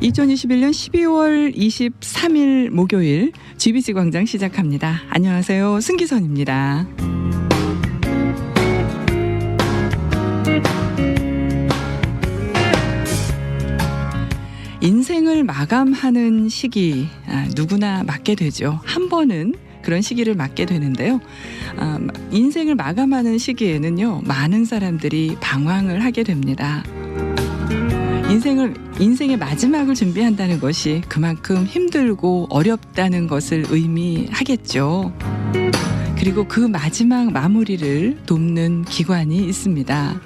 2021년 12월 23일 목요일 GBC 광장 시작합니다. 안녕하세요. 승기선입니다. 인생을 마감하는 시기 누구나 맞게 되죠. 한 번은 그런 시기를 맞게 되는데요. 인생을 마감하는 시기에는요, 많은 사람들이 방황을 하게 됩니다. 인생의 마지막을 준비한다는 것이 그만큼 힘들고 어렵다는 것을 의미하겠죠. 그리고 그 마지막 마무리를 돕는 기관이 있습니다.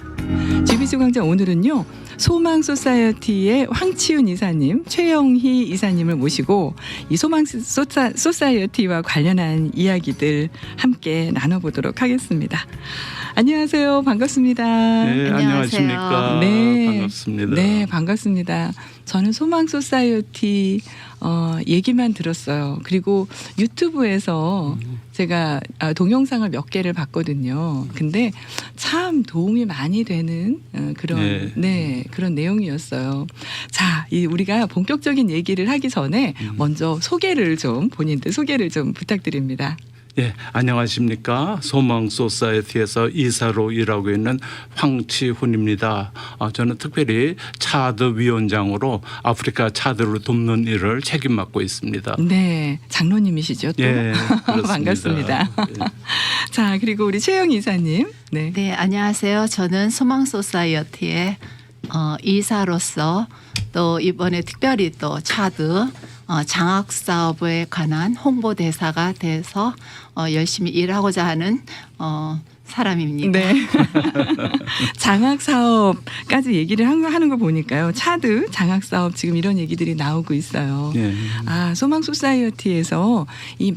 GBC 광장 오늘은요, 소망 소사이어티의 황치윤 이사님, 최영희 이사님을 모시고 이 소망 소사이어티와 관련한 이야기들 함께 나눠보도록 하겠습니다. 안녕하세요. 반갑습니다. 네, 안녕하십니까. 네, 반갑습니다. 네, 반갑습니다. 저는 소망 소사이어티 얘기만 들었어요. 그리고 유튜브에서 제가 동영상을 몇 개를 봤거든요. 근데 참 도움이 많이 되는 그런 내용이었어요. 자, 우리가 본격적인 얘기를 하기 전에 먼저 본인들 소개를 좀 부탁드립니다. 예, 안녕하십니까. 소망 소사이어티에서 이사로 일하고 있는 황치훈입니다. 저는 특별히 차드 위원장으로 아프리카 차드를 돕는 일을 책임 맡고 있습니다. 네, 장로님이시죠? 또? 예, 그렇습니다. 반갑습니다. 예. 자, 그리고 우리 최영 이사님. 네. 네, 안녕하세요. 저는 소망 소사이어티의 이사로서 또 이번에 특별히 또 차드 장학 사업에 관한 홍보 대사가 돼서 열심히 일하고자 하는 사람입니다. 네. 장학 사업까지 얘기를 하는 거 보니까요. 차드 장학 사업 지금 이런 얘기들이 나오고 있어요. 예. 소망 소사이어티에서 이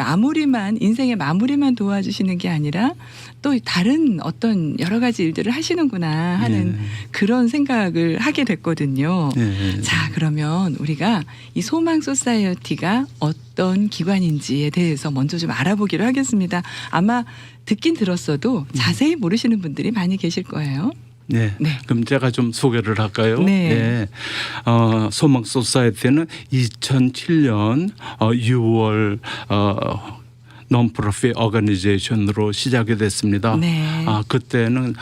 인생의 마무리만 도와주시는 게 아니라 또 다른 어떤 여러 가지 일들을 하시는구나 하는 그런 생각을 하게 됐거든요. 예. 자, 그러면 우리가 이 소망 소사이어티가 어떤 기관인지에 대해서 먼저 좀 알아보기로 하겠습니다. 아마 듣긴 들었어도 자세히 모르시는 분들이 많이 계실 거예요. 네. 네. 그럼 제가 좀 소개를 할까요? 네. 소망 소사이어티는 2007년 6월 논프로핏 오거니제이션으로 시작이 됐습니다. 네. 그때는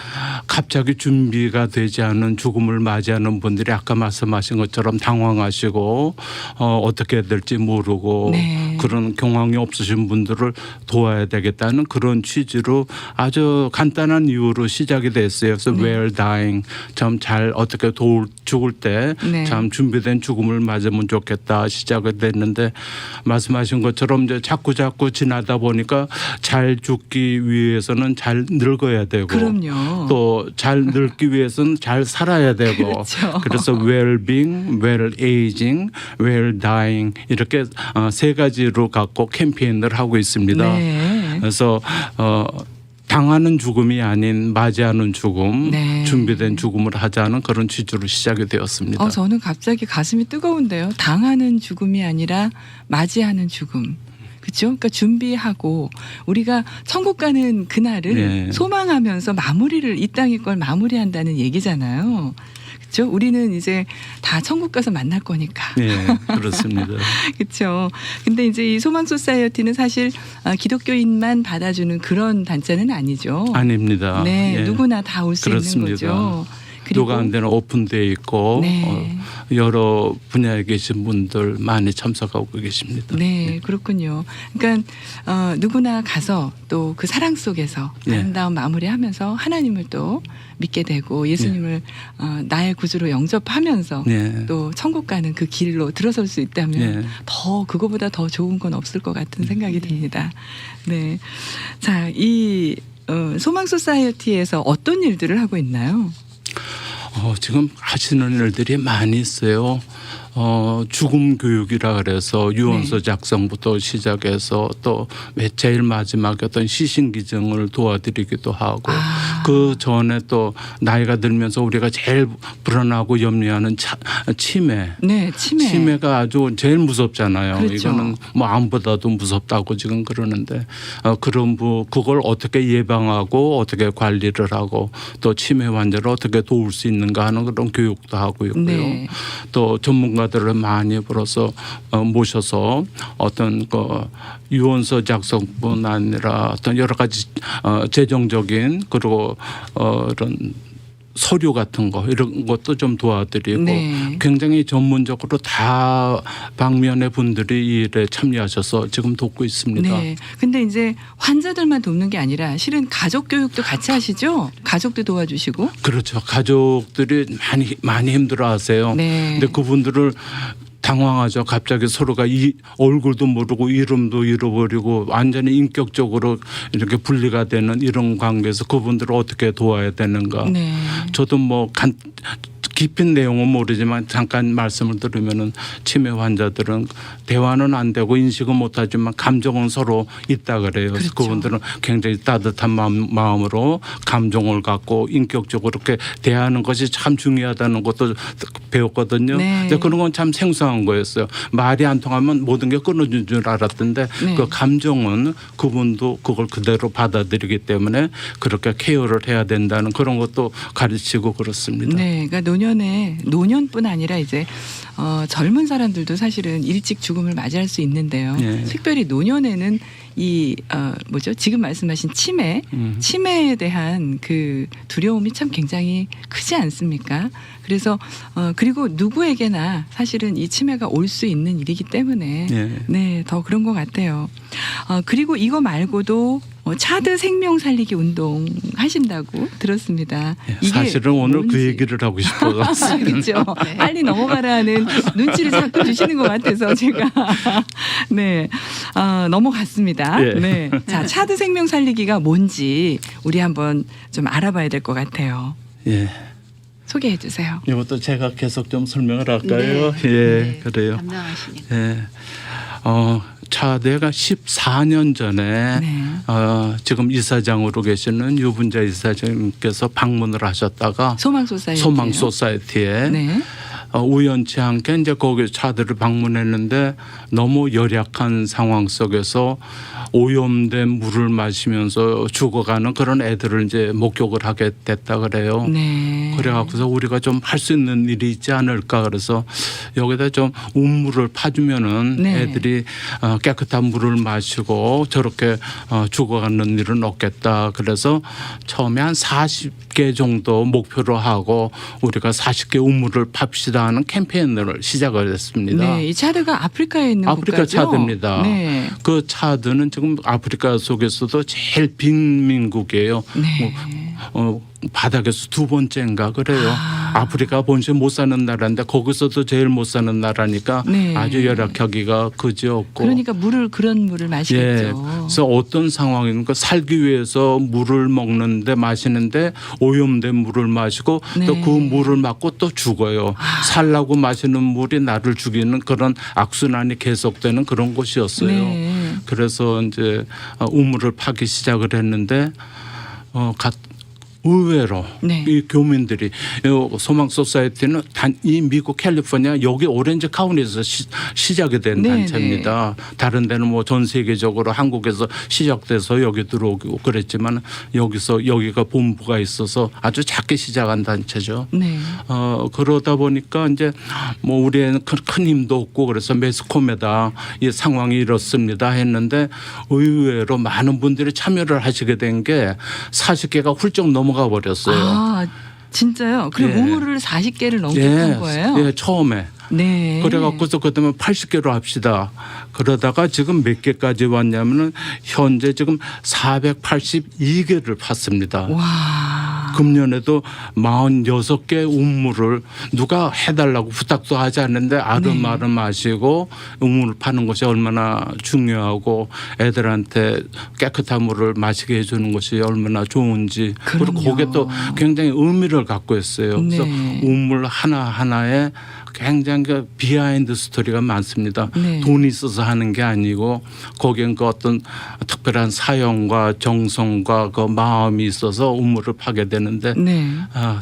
갑자기 준비가 되지 않은 죽음을 맞이하는 분들이 아까 말씀하신 것처럼 당황하시고 어떻게 해야 될지 모르고 네. 그런 경황이 없으신 분들을 도와야 되겠다는 그런 취지로 아주 간단한 이유로 시작이 됐어요. 그래서 well dying, 참 잘 어떻게 죽을 때 참 준비된 죽음을 맞으면 좋겠다 시작이 됐는데, 말씀하신 것처럼 이제 자꾸 지나다 보니까 잘 죽기 위해서는 잘 늙어야 되고, 그럼요. 또 잘 늙기 위해서는 잘 살아야 되고, 그렇죠. 그래서 well-being, well-aging, well-dying 이렇게 세 가지로 갖고 캠페인을 하고 있습니다. 네. 그래서 당하는 죽음이 아닌 맞이하는 죽음, 네. 준비된 죽음을 하자는 그런 취지로 시작이 되었습니다. 저는 갑자기 가슴이 뜨거운데요. 당하는 죽음이 아니라 맞이하는 죽음. 그렇죠? 그러니까 준비하고 우리가 천국 가는 그날을 소망하면서 이 땅의 걸 마무리한다는 얘기잖아요. 그렇죠? 우리는 이제 다 천국 가서 만날 거니까. 네, 그렇습니다. 그렇죠. 근데 이제 이 소망 소사이어티는 사실 기독교인만 받아주는 그런 단체는 아니죠. 아닙니다. 네, 예. 누구나 다 올 수 있는 거죠. 그 가운데는 오픈되어 있고 네. 여러 분야에 계신 분들 많이 참석하고 계십니다. 네, 그렇군요. 그러니까 누구나 가서 또 그 사랑 속에서 아름다운 마무리하면서 하나님을 또 믿게 되고 예수님을 나의 구주로 영접하면서 또 천국 가는 그 길로 들어설 수 있다면 더 그거보다 더 좋은 건 없을 것 같은 생각이 듭니다. 네, 자, 이 소망 소사이어티에서 어떤 일들을 하고 있나요? 지금 하시는 일들이 많이 있어요. 죽음 교육이라 그래서 유언서 작성부터 시작해서 또 제일 마지막에 어떤 시신 기증을 도와드리기도 하고 그 전에 또 나이가 들면서 우리가 제일 불안하고 염려하는 치매. 네, 치매가 아주 제일 무섭잖아요. 그렇죠. 이거는 뭐 암보다도 무섭다고 지금 그러는데 그런 그걸 어떻게 예방하고 어떻게 관리를 하고 또 치매 환자를 어떻게 도울 수 있는가 하는 그런 교육도 하고 있고요. 네. 또 전문가들을 많이 불어서 모셔서 어떤 그 유언서 작성뿐 아니라 어떤 여러 가지 재정적인 그리고 이런 서류 같은 거 이런 것도 좀 도와드리고 네. 굉장히 전문적으로 다 방면의 분들이 이 일에 참여하셔서 지금 돕고 있습니다. 네. 근데 이제 환자들만 돕는 게 아니라 실은 가족 교육도 같이 하시죠? 가족도 도와주시고. 그렇죠. 가족들이 많이 힘들어하세요. 네. 근데 그분들을 당황하죠. 갑자기 서로가 이 얼굴도 모르고 이름도 잃어버리고 완전히 인격적으로 이렇게 분리가 되는 이런 관계에서 그분들을 어떻게 도와야 되는가. 네. 저도 뭐 깊은 내용은 모르지만 잠깐 말씀을 들으면은 치매 환자들은 대화는 안 되고 인식은 못하지만 감정은 서로 있다 그래요. 그래서 그렇죠. 그분들은 굉장히 따뜻한 마음으로 감정을 갖고 인격적으로 이렇게 대하는 것이 참 중요하다는 것도 배웠거든요. 네. 근데 그런 건 참 생소한 거였어요. 말이 안 통하면 모든 게 끊어진 줄 알았던데 네. 그 감정은 그분도 그걸 그대로 받아들이기 때문에 그렇게 케어를 해야 된다는 그런 것도 가르치고 그렇습니다. 네. 그러니까 노년뿐 아니라 이제 젊은 사람들도 사실은 일찍 죽음을 맞이할 수 있는데요. 네. 특별히 노년에는 이 지금 말씀하신 치매에 대한 그 두려움이 참 굉장히 크지 않습니까? 그래서 그리고 누구에게나 사실은 이 치매가 올 수 있는 일이기 때문에 네, 더 그런 것 같아요. 그리고 이거 말고도 차드 생명 살리기 운동 하신다고 들었습니다. 이게 사실은 오늘 뭔지. 그 얘기를 하고 싶어서 그렇죠. 네. 빨리 넘어가라는 눈치를 자꾸 주시는 것 같아서 제가 네 넘어갔습니다. 예. 네, 자 차드 생명 살리기가 뭔지 우리 한번 좀 알아봐야 될 것 같아요. 예. 소개해 주세요. 이것도 제가 계속 좀 설명을 할까요? 네. 예, 네. 그래요. 담당하시니까. 예. 차대가 14년 전에 네. 지금 이사장으로 계시는 유분자 이사장님께서 방문을 하셨다가 소망 소사이어티. 소망 소사이어티에 네. 우연치 않게 이제 거기 차들을 방문했는데 너무 열약한 상황 속에서 오염된 물을 마시면서 죽어가는 그런 애들을 이제 목격을 하게 됐다 그래요. 네. 그래갖고서 우리가 좀 할 수 있는 일이 있지 않을까 그래서 여기다 좀 우물을 파주면은 네. 애들이 깨끗한 물을 마시고 저렇게 죽어가는 일은 없겠다. 그래서 처음에 한 40개 정도 목표로 하고 우리가 40개 우물을 팝시다 하는 캠페인을 시작을 했습니다. 네, 이 차드가 아프리카에 있는 아프리카 국가죠? 차드입니다. 네. 그 차드는 지금 아프리카 속에서도 제일 빈민국이에요. 네. 바닥에서 두 번째인가 그래요. 아프리카 본신 못 사는 나라인데 거기서도 제일 못 사는 나라니까 네. 아주 열악하기가 그지없고. 그러니까 그런 물을 마시겠죠. 예. 그래서 어떤 상황인가 살기 위해서 물을 먹는데 마시는데 오염된 물을 마시고 네. 또 그 물을 맞고 또 죽어요. 살라고 마시는 물이 나를 죽이는 그런 악순환이 계속되는 그런 곳이었어요. 네. 그래서 이제 우물을 파기 시작을 했는데 의외로 네. 이 교민들이 이 소망 소사이어티는 이 미국 캘리포니아 여기 오렌지 카운티에서 시작이 된 네, 단체입니다. 다른 데는 뭐 전 세계적으로 한국에서 시작돼서 여기 들어오고 그랬지만 여기가 본부가 있어서 아주 작게 시작한 단체죠. 네. 그러다 보니까 이제 뭐 우리는 큰 힘도 없고 그래서 매스컴에다 이 상황이 이렇습니다 했는데 의외로 많은 분들이 참여를 하시게 된 게 40개가 훌쩍 넘어가 버렸어요. 아, 진짜요? 그럼 예. 우물을 40개를 넘게 판 거예요? 예, 처음에. 네. 그래갖고서 그다음에 80개로 합시다. 그러다가 지금 몇 개까지 왔냐면은 현재 지금 482개를 팠습니다. 와. 금년에도 46개 우물을 누가 해달라고 부탁도 하지 않는데 아름아름 마시고 우물을 파는 것이 얼마나 중요하고 애들한테 깨끗한 물을 마시게 해주는 것이 얼마나 좋은지 그리고 그럼요. 그게 또 굉장히 의미를 갖고 있어요. 그래서 네. 우물 하나하나에 굉장히 그 비하인드 스토리가 많습니다. 네. 돈이 있어서 하는 게 아니고 거기엔 그 어떤 특별한 사연과 정성과 그 마음이 있어서 우물을 파게 되는데 네.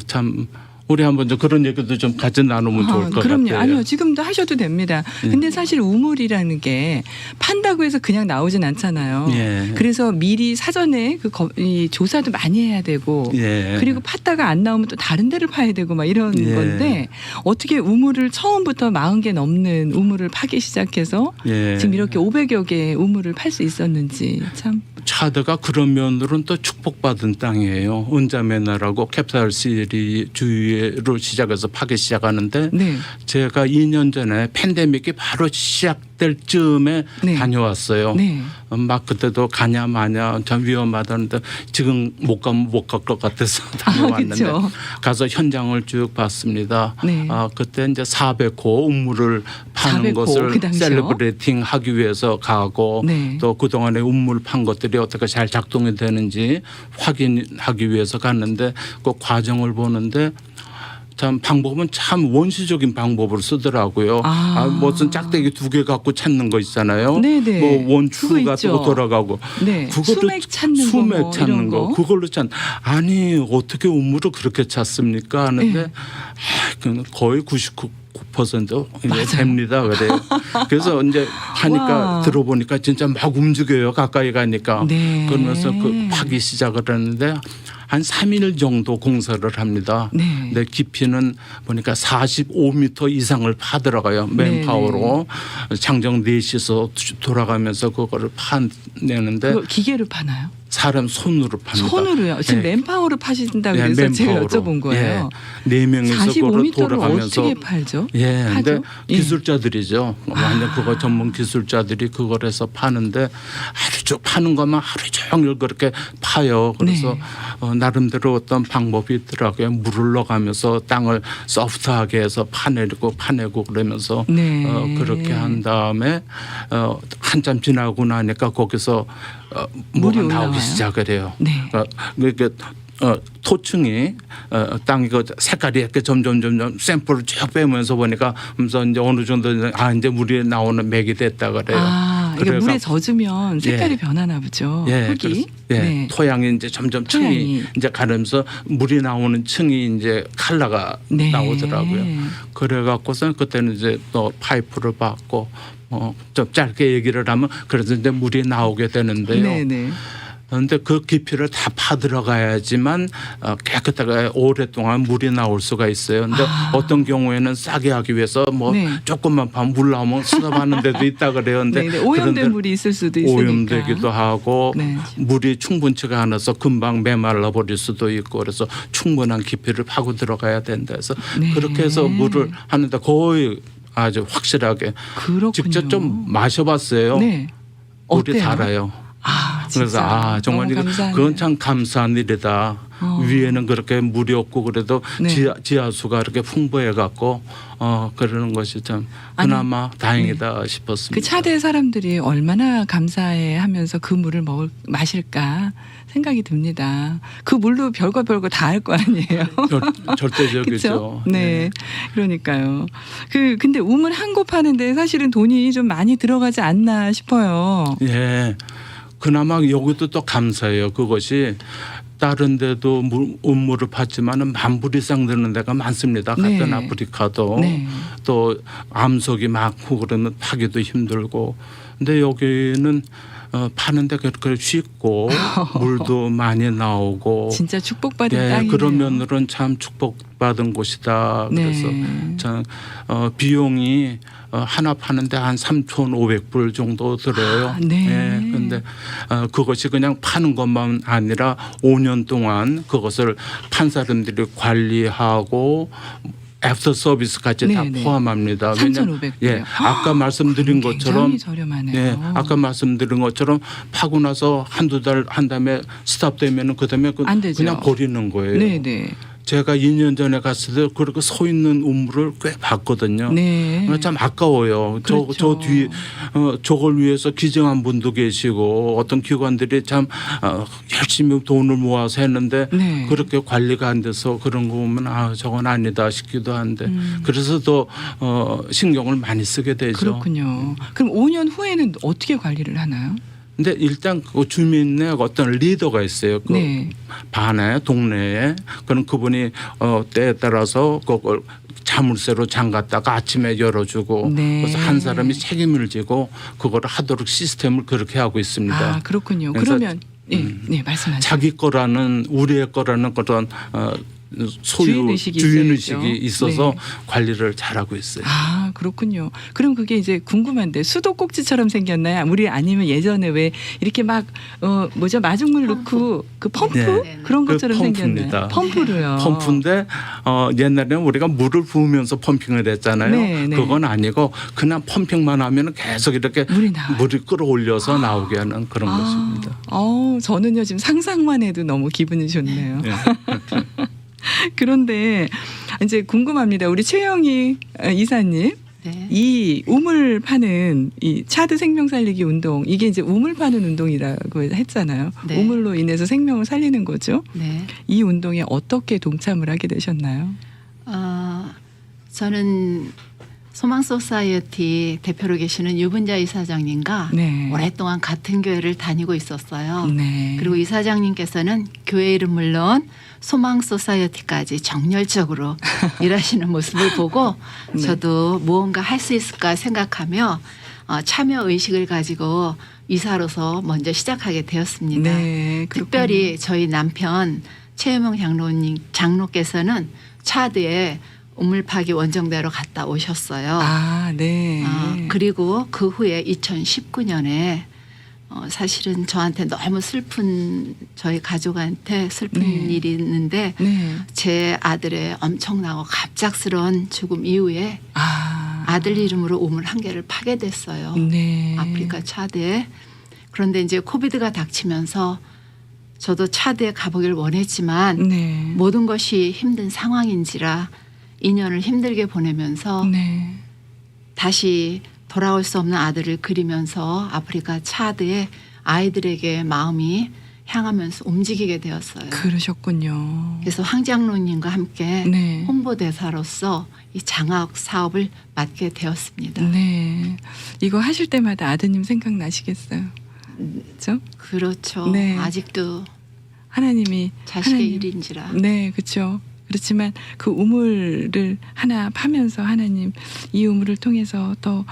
참 우리 한번 좀 그런 얘기도 좀 같이 나누면 좋을 것 그럼요. 같아요. 아니요. 지금도 하셔도 됩니다. 근데 사실 우물이라는 게 판다고 해서 그냥 나오진 않잖아요. 예. 그래서 미리 사전에 이 조사도 많이 해야 되고 예. 그리고 팠다가 안 나오면 또 다른 데를 파야 되고 막 이런 예. 건데 어떻게 우물을 처음부터 40개 넘는 우물을 파기 시작해서 예. 지금 이렇게 500여 개의 우물을 팔 수 있었는지 참. 차드가 그런 면으로는 또 축복받은 땅이에요. 은자매나라고 캡살시리 주위로 시작해서 파기 시작하는데 네. 제가 2년 전에 팬데믹이 바로 시작될 즈음에 네. 다녀왔어요. 네. 막 그때도 가냐 마냐 참 위험하다는데 지금 못 가면 못 갈 것 같아서 다녀왔는데 그쵸. 가서 현장을 쭉 봤습니다. 네. 그때 이제 400호 우물을 파는 400호, 것을 그 당시요? 셀러브레이팅 하기 위해서 가고 네. 또 그동안에 우물 판 것들이 어떻게 잘 작동이 되는지 확인하기 위해서 갔는데 그 과정을 보는데 참 방법은 참 원시적인 방법을 쓰더라고요. 무슨 짝대기 2개 갖고 찾는 거 있잖아요. 네네. 뭐 원추 그거 같은 있죠. 거 돌아가고. 네. 수맥 찾는 거, 수맥 뭐 찾는 이런 거. 거. 그걸로 아니 어떻게 우물을 그렇게 찾습니까 하는데 네. 거의 99% 이제 맞아요. 됩니다. 그래요. 그래서 이제 하니까 와. 들어보니까 진짜 막 움직여요. 가까이 가니까. 네. 그러면서 그 파기 시작을 하는데 한 3일 정도 공사를 합니다. 네. 근데 깊이는 보니까 45m 이상을 파들어가요. 맨파워로 장정 4시서 돌아가면서 그거를 파내는데 그거 기계로 파나요? 사람 손으로 팝니다. 손으로요. 지금 네. 맨파워로 파신다고 네, 해서 제가 맨파워로. 여쭤본 거예요. 네 명이서 그걸 45m를 돌아가면서 어떻게 팔죠? 예, 근데 파죠? 예. 기술자들이죠. 완전 그거 전문 기술자들이 그걸 해서 파는데 하루 종 파는 것만 하루 종일 그렇게 파요. 그래서 네. 나름대로 어떤 방법이 있더라고요. 물을 넣어가면서 땅을 소프트하게 해서 파내고 그러면서 네. 그렇게 한 다음에 한참 지나고 나니까 거기서 물이 뭐가 나오기 올라와요? 시작을 해요. 네. 그러니까 토층이 땅이 그 색깔이 이렇게 점점 샘플을 쭉 빼면서 보니까 그래서 이제 어느 정도 이제 물이 나오는 맥이 됐다 그래요. 이게 물에 젖으면 색깔이 변하나 보죠. 흙이. 네. 토양이 이제 점점 층이 토양이. 이제 가면서 물이 나오는 층이 이제 컬러가 네. 나오더라고요. 그래갖고서 그때는 이제 또 파이프를 받고 좀 짧게 얘기를 하면 그래서 이제 물이 나오게 되는데요. 네네. 그런데 그 깊이를 다 파들어가야지만 깨끗하게 오랫동안 물이 나올 수가 있어요. 근데 어떤 경우에는 싸게 하기 위해서 뭐 네. 조금만 파면 물 나오면 수납하는 데도 있다 그래요. 근데 네, 오염된 물이 있을 수도 있으니까. 오염되기도 하고 네. 물이 충분치가 않아서 금방 메말라 버릴 수도 있고 그래서 충분한 깊이를 파고 들어가야 된다 해서 네. 그렇게 해서 물을 하는데 거의 아주 확실하게 그렇군요. 직접 좀 마셔봤어요. 네. 물이 어때요? 달아요. 그래서 진짜. 정말 너무 이거 감사하네요. 그건 참 감사한 일이다. 위에는 그렇게 물이 없고 그래도 네. 지하수가 이렇게 풍부해 갖고 그러는 것이 참 그나마 다행이다 싶었습니다. 그 차대 사람들이 얼마나 감사해 하면서 그 물을 마실까 생각이 듭니다. 그 물로 별거 다 할 거 아니에요. 절대적이죠. 그렇죠? 네. 그러니까요. 근데 우물 한 곳 파는데 사실은 돈이 좀 많이 들어가지 않나 싶어요. 예. 그나마 여기도 또 감사해요. 그것이 다른 데도 우물을 팠지만은 10,000불 이상 드는 데가 많습니다. 네. 같은 아프리카도 네. 또 암석이 많고 그러면 파기도 힘들고. 근데 여기는 파는데 그렇게 쉽고 물도 많이 나오고 진짜 축복받은 땅이네요. 그런 면으로는 참 축복받은 곳이다. 그래서 네. 참 비용이 하나 파는데 한 3,500불 정도 들어요. 네. 그런데 그것이 그냥 파는 것만 아니라 5년 동안 그것을 판 사람들이 관리하고 애프터 서비스까지 다 네네. 포함합니다. 3,500불. 예, 아까 말씀드린 것처럼 굉장히 저렴하네요. 예, 아까 말씀드린 것처럼 파고 나서 한두 달 한 다음에 스탑되면은 그다음에 안 되죠. 그냥 버리는 거예요. 네네. 제가 2년 전에 갔을 때 그렇게 서 있는 우물을 꽤 봤거든요. 네. 참 아까워요. 그렇죠. 저 뒤에 저걸 위해서 기증한 분도 계시고 어떤 기관들이 참 열심히 돈을 모아서 했는데 네. 그렇게 관리가 안 돼서 그런 거 보면 저건 아니다 싶기도 한데 그래서 더 신경을 많이 쓰게 되죠. 그렇군요. 그럼 5년 후에는 어떻게 관리를 하나요? 근데 일단 그 주민의 어떤 리더가 있어요. 그 네. 반에 동네에 그럼 그분이 때에 따라서 그걸 자물쇠로 잠갔다가 아침에 열어주고 네. 그래서 한 사람이 책임을 지고 그걸 하도록 시스템을 그렇게 하고 있습니다. 아, 그렇군요. 그래서 그러면 네, 말씀하세요. 자기 거라는 우리의 거라는 그런 소유 주인의식이 주인의식이 있어야죠. 있어서 네. 관리를 잘하고 있어요. 아, 그렇군요. 그럼 그게 이제 궁금한데 수도꼭지처럼 생겼나요? 우리 아니면 예전에 왜 이렇게 막 마중물 넣고 그 펌프 네. 그런 그 것처럼 펌프입니다. 생겼나요? 펌프로요. 펌프인데 옛날에는 우리가 물을 부으면서 펌핑을 했잖아요. 네, 네. 그건 아니고 그냥 펌핑만 하면 계속 이렇게 물이 나와요. 물이 끌어올려서 나오게 하는 그런 것입니다. 저는요 지금 상상만 해도 너무 기분이 좋네요. 네. 그런데 이제 궁금합니다. 우리 최영희 이사님. 네. 이 우물 파는 이 차드 생명 살리기 운동 이게 이제 우물 파는 운동이라고 했잖아요. 네. 우물로 인해서 생명을 살리는 거죠. 네. 이 운동에 어떻게 동참을 하게 되셨나요? 저는 소망 소사이어티 대표로 계시는 유분자 이사장님과 네. 오랫동안 같은 교회를 다니고 있었어요. 네. 그리고 이사장님께서는 교회 이름 물론 소망 소사이어티까지 정열적으로 일하시는 모습을 보고 네. 저도 무언가 할 수 있을까 생각하며 참여 의식을 가지고 이사로서 먼저 시작하게 되었습니다. 네, 그렇군요. 특별히 저희 남편 최유명 장로께서는 차드에 우물 파기 원정대로 갔다 오셨어요. 아, 네. 그리고 그 후에 2019년에 사실은 저한테 너무 슬픈 저희 가족한테 슬픈 네. 일이 있는데 네. 제 아들의 엄청나고 갑작스러운 죽음 이후에 아들 이름으로 우물 한 개를 파게 됐어요. 네. 아프리카 차드에. 그런데 이제 코비드가 닥치면서 저도 차드에 가보길 원했지만 네. 모든 것이 힘든 상황인지라 2년을 힘들게 보내면서 네. 다시 돌아올 수 없는 아들을 그리면서 아프리카 차드에 아이들에게 마음이 향하면서 움직이게 되었어요. 그러셨군요. 그래서 황장로님과 함께 네. 홍보대사로서 이 장학 사업을 맡게 되었습니다. 네. 이거 하실 때마다 아드님 생각나시겠어요. 그렇죠? 그렇죠. 네. 아직도 하나님이 자식의 하나님. 일인지라. 네, 그렇죠. 그렇지만 그 우물을 하나 파면서 하나님 이 우물을 통해서 또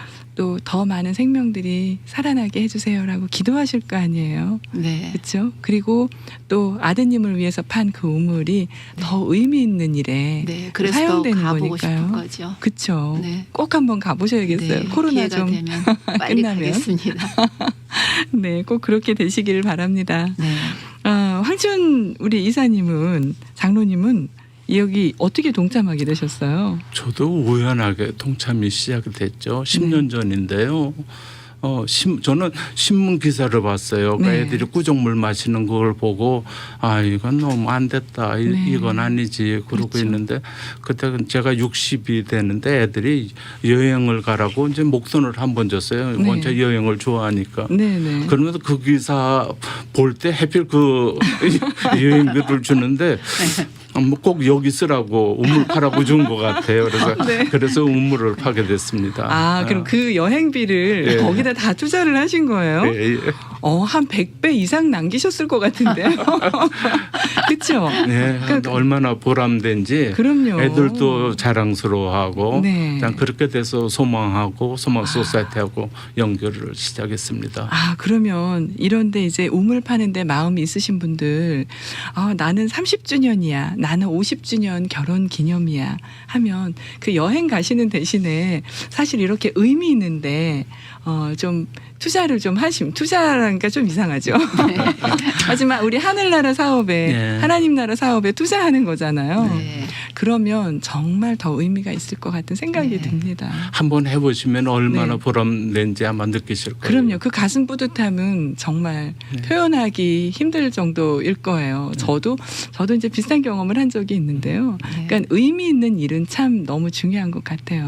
더 많은 생명들이 살아나게 해주세요라고 기도하실 거 아니에요. 네. 그렇죠. 그리고 또 아드님을 위해서 판 그 우물이 더 의미 있는 일에 네. 그래서 더 사용되는 가보고 싶은 거니까요. 거죠. 그렇죠. 네. 꼭 한번 가보셔야겠어요. 네. 코로나 기회가 좀 되면 빨리 끝나면. 가겠습니다. 네, 꼭 그렇게 되시기를 바랍니다. 네. 황준 우리 이사님은 장로님은 여기 어떻게 동참하게 되셨어요? 저도 우연하게 동참이 시작이 됐죠. 10년 전인데요. 저는 신문 기사를 봤어요. 그러니까 네. 애들이 꾸정물 마시는 걸 보고 이건 너무 안 됐다. 네. 이건 아니지. 그러고 그렇죠. 있는데 그때 제가 60이 되는데 애들이 여행을 가라고 이제 목돈을 한 번 줬어요. 네. 먼저 여행을 좋아하니까. 네네. 그러면서 그 기사 볼 때 하필 그 여행비를 주는데 꼭 여기 쓰라고 우물 파라고 준 것 같아요. 그래서 네. 그래서 우물을 파게 됐습니다. 그럼 그 여행비를 네. 거기다 다 투자를 하신 거예요? 예, 예. 한 100배 이상 남기셨을 것 같은데요. 그렇죠? 네, 그러니까 얼마나 보람된지 그럼요. 애들도 자랑스러워하고 네. 그냥 그렇게 돼서 소망하고 소망 소사이티하고 연결을 시작했습니다. 그러면 이런데 이제 우물 파는데 마음이 있으신 분들 나는 30주년이야. 나는 50주년 결혼 기념이야 하면 그 여행 가시는 대신에 사실 이렇게 의미 있는데 좀 투자를 좀 투자라니까 좀 이상하죠. 하지만 우리 하늘나라 사업에 네. 하나님 나라 사업에 투자하는 거잖아요. 네. 그러면 정말 더 의미가 있을 것 같은 생각이 네. 듭니다. 한번 해보시면 얼마나 네. 보람된지 아마 느끼실 거예요. 그럼요. 그 가슴 뿌듯함은 정말 표현하기 힘들 정도일 거예요. 저도 이제 비슷한 경험을 한 적이 있는데요. 네. 그러니까 의미 있는 일은 참 너무 중요한 것 같아요.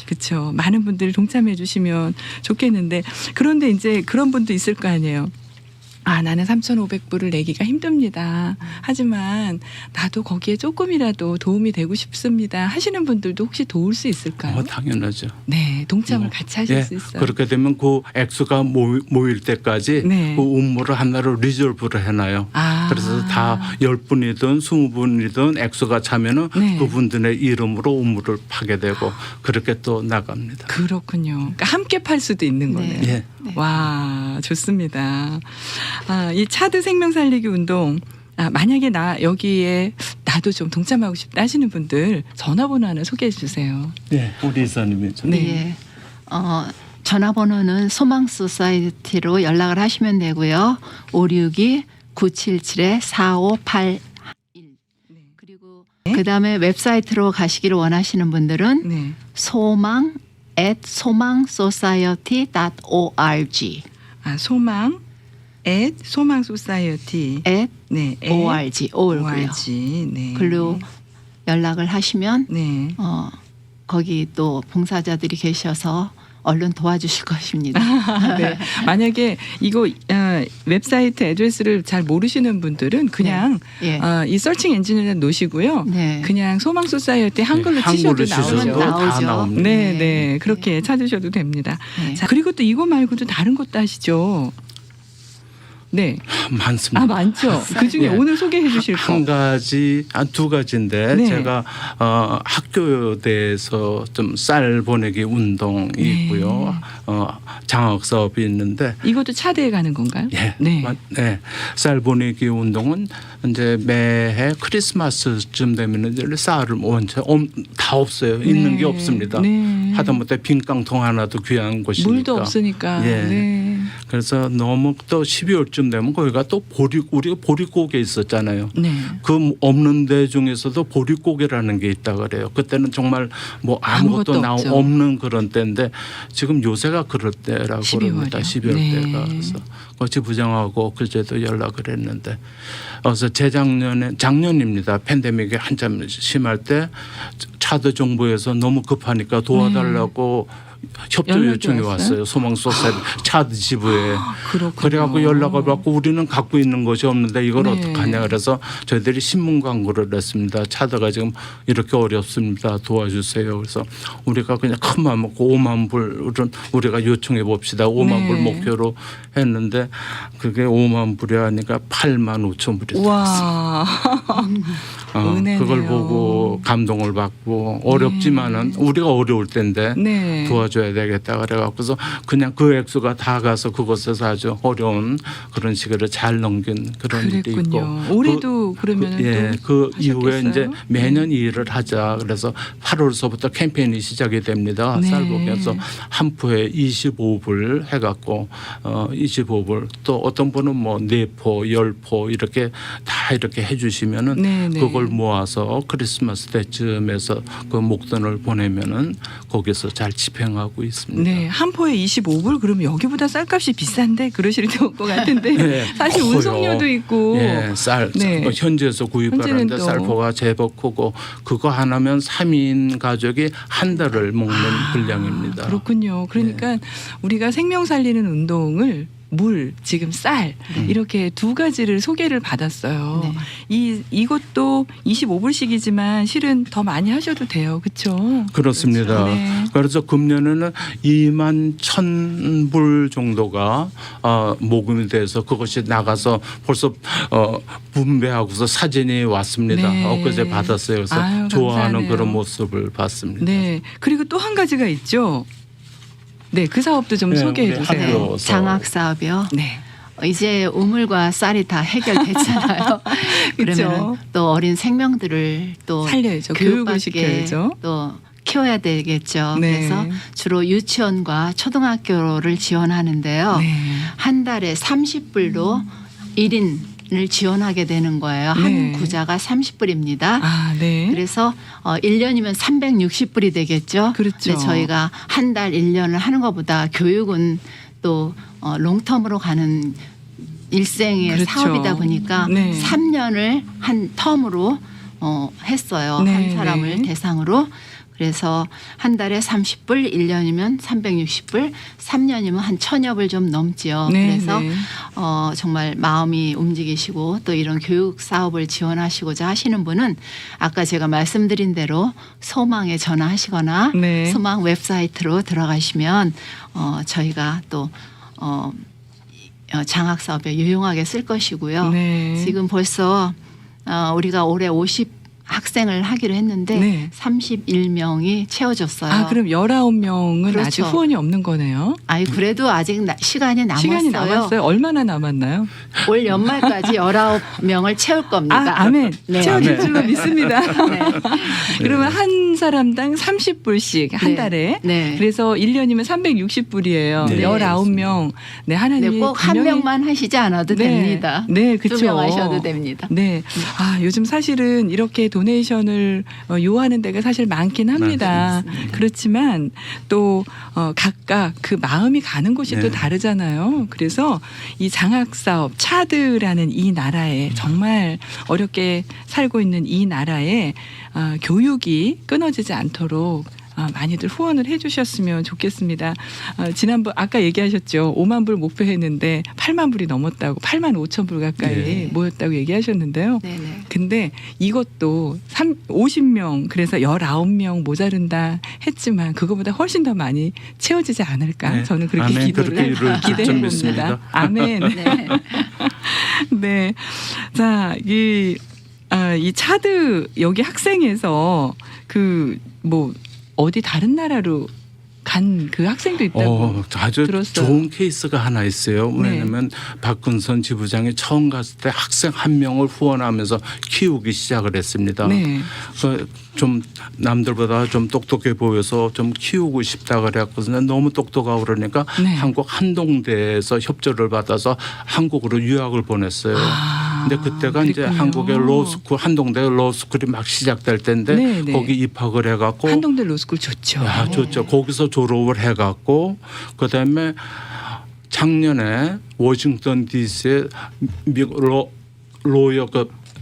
그렇죠. 많은 분들이 동참해 주시면 좋겠는데 그런데 이제 그런 분도 있을 거 아니에요. 아, 나는 3,500불을 내기가 힘듭니다. 하지만 나도 거기에 조금이라도 도움이 되고 싶습니다. 하시는 분들도 혹시 도울 수 있을까요? 당연하죠. 네, 동참을 같이 하실 수 있어요. 그렇게 되면 그 액수가 모일 때까지 네. 그 업무를 하나로 리졸브를 해놔요. 아. 그래서 다 10분이든 20분이든 액수가 차면은 네. 그분들의 이름으로 업무를 파게 되고 그렇게 또 나갑니다. 그렇군요. 그러니까 함께 팔 수도 있는 거네요. 예. 네. 와, 좋습니다. 아, 이 차드 생명 살리기 운동 만약에 여기에 나도 좀 동참하고 싶다 하시는 분들 전화번호 하나 소개해 주세요. 네, 우리 이사님이죠. 네. 네. 전화번호는 소망 소사이어티로 연락을 하시면 되고요. 562-977-4581. 그리고 그다음에 웹사이트로 가시기를 원하시는 분들은 네. so망@somangsociety.org 소망 소사이어티 네, org 올고요. 네. 글로 연락을 하시면 네. 거기 또 봉사자들이 계셔서 얼른 도와주실 것입니다. 네. 만약에 이거 웹사이트 애드레스를 잘 모르시는 분들은 그냥 네. 이 서칭 엔진을 놓으시고요. 네. 그냥 소망 소사이어티 한글로 치셔도 나오죠. 다 나오죠. 나옵니다. 네, 네. 그렇게 찾으셔도 됩니다. 네. 자, 그리고 또 이거 말고도 다른 것도 하시죠. 네. 많습니다. 아, 많죠. 그 중에 예. 오늘 소개해 주실 거. 두 가지인데 네. 제가 학교대에서 좀 쌀 보내기 운동이 네. 있고요. 장학 사업이 있는데 이것도 차대에 가는 건가요? 예. 네. 네. 쌀 보내기 운동은 이제 매해 크리스마스쯤 되면 쌀을 원체 다 없어요. 있는 네. 게 없습니다. 네. 하다못해 빈 깡통 하나도 귀한 곳이니까. 물도 없으니까. 예. 네. 그래서 너무 또 12월쯤 되면 거기가 또 우리가 보릿고개 있었잖아요. 네. 그 없는 데 중에서도 보릿고개라는 게 있다 그래요. 그때는 정말 뭐 아무것도 없죠. 없는 그런 때인데 지금 요새가 그럴 때라고 12월이요. 그럽니다. 12월 네. 때가. 그래서 거치 부장하고 그제도 연락을 했는데 그래서 작년입니다. 팬데믹이 한참 심할 때 차드 정부에서 너무 급하니까 도와달라고 협조 연락이 요청이 왔어요? 왔어요. 소망 소사이티 차드 지부에. 그렇군요. 그래갖고 연락을 받고 우리는 갖고 있는 것이 없는데 이걸 네. 어떡하냐 그래서 저희들이 신문 광고를 냈습니다. 차드가 지금 이렇게 어렵습니다. 도와주세요. 그래서 우리가 그냥 큰 마음 먹고 5만 불은 우리가 요청해 봅시다. 5만 네. 불 목표로 했는데 그게 5만 불이 아니까 8만 5천 불이 와. 은혜네요. 그걸 보고 감동을 받고 어렵지만은 우리가 어려울 텐데 네. 도와줘야 되겠다 그래갖고서 그냥 그 액수가 다 가서 그곳에서 아주 어려운 그런 시기를 잘 넘긴 그런 일이 있고 그랬군요. 올해도 그러면 그 이후에 하셨겠어요? 이제 매년 이 일을 하자 그래서 8월서부터 캠페인이 시작이 됩니다. 네. 쌀복에서 한 포에 25불 해갖고 25불 또 어떤 분은 뭐 4포 10포 이렇게 다 이렇게 해주시면은 네, 네. 그걸 모아서 크리스마스 때쯤에서 그 목돈을 보내면은 거기서 잘 집행하고 있습니다. 네, 한 포에 25불 그러면 여기보다 쌀값이 비싼데 그러실 것 같은데 네, 사실 커요. 운송료도 있고 예, 쌀 네. 현지에서 현지는 구입하는데 또. 쌀포가 제법 크고 그거 하나면 3인 가족이 한 달을 먹는 분량입니다. 그렇군요. 그러니까 우리가 생명 살리는 운동을 물, 지금 쌀 이렇게 두 가지를 소개를 받았어요. 네. 이것도 25불씩이지만 실은 더 많이 하셔도 돼요. 그렇죠? 그렇습니다. 네. 그래서 금년에는 2만 1,000불 정도가 모금이 돼서 그것이 나가서 벌써 분배하고서 사진이 왔습니다. 네. 엊그제 받았어요. 그래서 아유, 좋아하는 감사하네요. 그런 모습을 봤습니다. 네. 그리고 또 한 가지가 있죠. 네, 그 사업도 좀 네, 소개해 우리 주세요. 학교. 네, 장학 사업이요. 네. 이제 우물과 쌀이 다 해결됐잖아요. 그쵸. 그러면 또 어린 생명들을 또 살려야죠. 교육을 교육받게 시켜야죠. 또 키워야 되겠죠. 네. 그래서 주로 유치원과 초등학교를 지원하는데요. 네. 한 달에 30불로 1인을 지원하게 되는 거예요. 한 네. 구자가 30불입니다. 아, 네. 그래서 1년이면 360불이 되겠죠. 그렇죠. 근데 저희가 한 달 1년을 하는 것보다 교육은 또 롱텀으로 가는 일생의 그렇죠. 사업이다 보니까 네. 3년을 한 텀으로 했어요. 네, 한 사람을 네. 대상으로. 그래서 한 달에 30불, 1년이면 360불, 3년이면 한 1000여 불 좀 넘지요. 네, 그래서 네. 정말 마음이 움직이시고 또 이런 교육 사업을 지원하시고자 하시는 분은 아까 제가 말씀드린 대로 소망에 전화하시거나 네. 소망 웹사이트로 들어가시면 저희가 또 장학 사업에 유용하게 쓸 것이고요. 네. 지금 벌써 우리가 올해 50 학생을 하기로 했는데 네. 31명이 채워졌어요. 아, 그럼 19명은 그렇죠. 아직 후원이 없는 거네요. 아니 그래도 아직 시간이 남았어요. 시간이 남았어요. 얼마나 남았나요? 올 연말까지 19명을 채울 겁니다. 아, 아멘. 네. 채워질 아멘. 줄로 믿습니다. 네. 그러면 한 사람당 30불씩 한 네. 달에. 네. 그래서 1년이면 360불이에요. 네. 19명. 네, 하나님이 꼭 한 분명히- 명만 하시지 않아도 네. 됩니다. 네, 그렇죠. 2명 하셔도 됩니다. 네. 아, 요즘 사실은 이렇게 도네이션을 요하는 데가 사실 많긴 합니다. 맞습니다. 그렇지만 또 각각 그 마음이 가는 곳이 네. 또 다르잖아요. 그래서 이 장학 사업 차드라는 이 나라에 정말 어렵게 살고 있는 이 나라에 교육이 끊어지지 않도록 많이들 후원을 해주셨으면 좋겠습니다. 지난번 아까 얘기하셨죠. 5만 불 목표했는데 8만 불이 넘었다고 8만 5천 불 가까이 네. 모였다고 얘기하셨는데요. 네네. 근데 이것도 50명 그래서 19명 모자른다 했지만 그거보다 훨씬 더 많이 채워지지 않을까? 네. 저는 그렇게 아멘. 기도를 그렇게 이루어질 줄 기대해 믿습니다. 봅니다. 아멘. 네. 네. 자, 이 차드 여기 학생에서 어디 다른 나라로 간 그 학생도 있다고 아주 들었어요. 좋은 케이스가 하나 있어요. 네. 왜냐하면 박근선 지부장이 처음 갔을 때 학생 한 명을 후원하면서 키우기 시작을 했습니다. 네. 좀 남들보다 좀 똑똑해 보여서 좀 키우고 싶다 그래갖고서 너무 똑똑하고 그러니까 네. 한국 한동대에서 협조를 받아서 한국으로 유학을 보냈어요. 근데 그때가 이제 그랬군요. 한국의 로스쿨 한동대 로스쿨이 막 시작될 때인데 네, 네. 거기 입학을 해갖고 한동대 로스쿨 좋죠. 야, 좋죠. 거기서 졸업을 해갖고 그다음에 작년에 워싱턴 D.C.에 미국 로여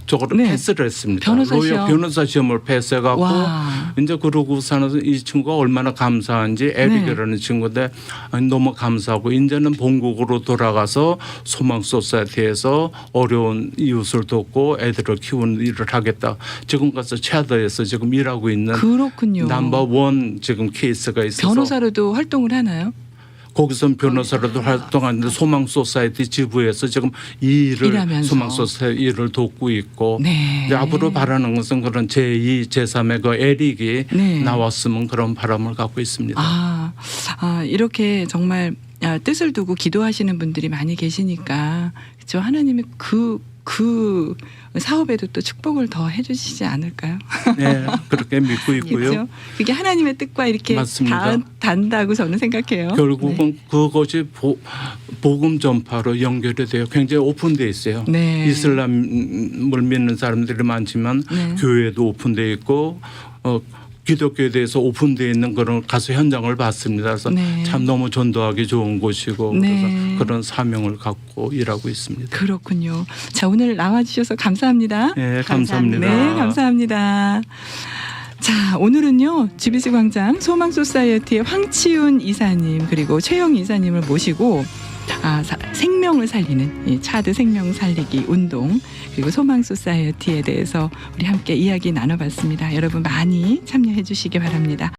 저거를 네. 패스를 했습니다. 변호사 로여 시험. 변호사 시험을 패스해갖고 와. 이제 그러고서는 이 친구가 얼마나 감사한지 에비게라는 친구인데 너무 감사하고 이제는 본국으로 돌아가서 소망 소사이티에서 어려운 이웃을 돕고 애들을 키우는 일을 하겠다. 지금 가서 차드에서 지금 일하고 있는 그렇군요. 넘버원 지금 케이스가 있어서 변호사로도 활동을 하나요? 거기서 변호사로도 활동하는데 소망 소사이티 지부에서 지금 이 일을 일하면서. 소망 소사이티 일을 돕고 있고 네. 이제 앞으로 바라는 것은 그런 제2, 제3의 그 에릭이 네. 나왔으면 그런 바람을 갖고 있습니다. 이렇게 정말 뜻을 두고 기도하시는 분들이 많이 계시니까 그렇죠. 하나님이 그 사업에도 또 축복을 더 해주시지 않을까요? 네, 그렇게 믿고 있고요. 그렇죠. 그게 하나님의 뜻과 이렇게 맞습니다. 단다고 저는 생각해요. 결국은 그것이 복음 전파로 연결이 돼요. 굉장히 오픈돼 있어요. 네. 이슬람을 믿는 사람들이 많지만 네. 교회도 오픈돼 있고 기독교에 대해서 오픈되어 있는 그런 가서 현장을 봤습니다. 그래서 네. 참 너무 전도하기 좋은 곳이고 네. 그래서 그런 사명을 갖고 일하고 있습니다. 그렇군요. 자, 오늘 나와주셔서 감사합니다. 네, 감사합니다. 네, 감사합니다. 자, 오늘은요 GBC 광장 소망 소사이어티의 황치훈 이사님 그리고 최영 이사님을 모시고 생명을 살리는 이 차드 생명 살리기 운동 그리고 소망 소사이어티에 대해서 우리 함께 이야기 나눠봤습니다. 여러분 많이 참여해 주시기 바랍니다.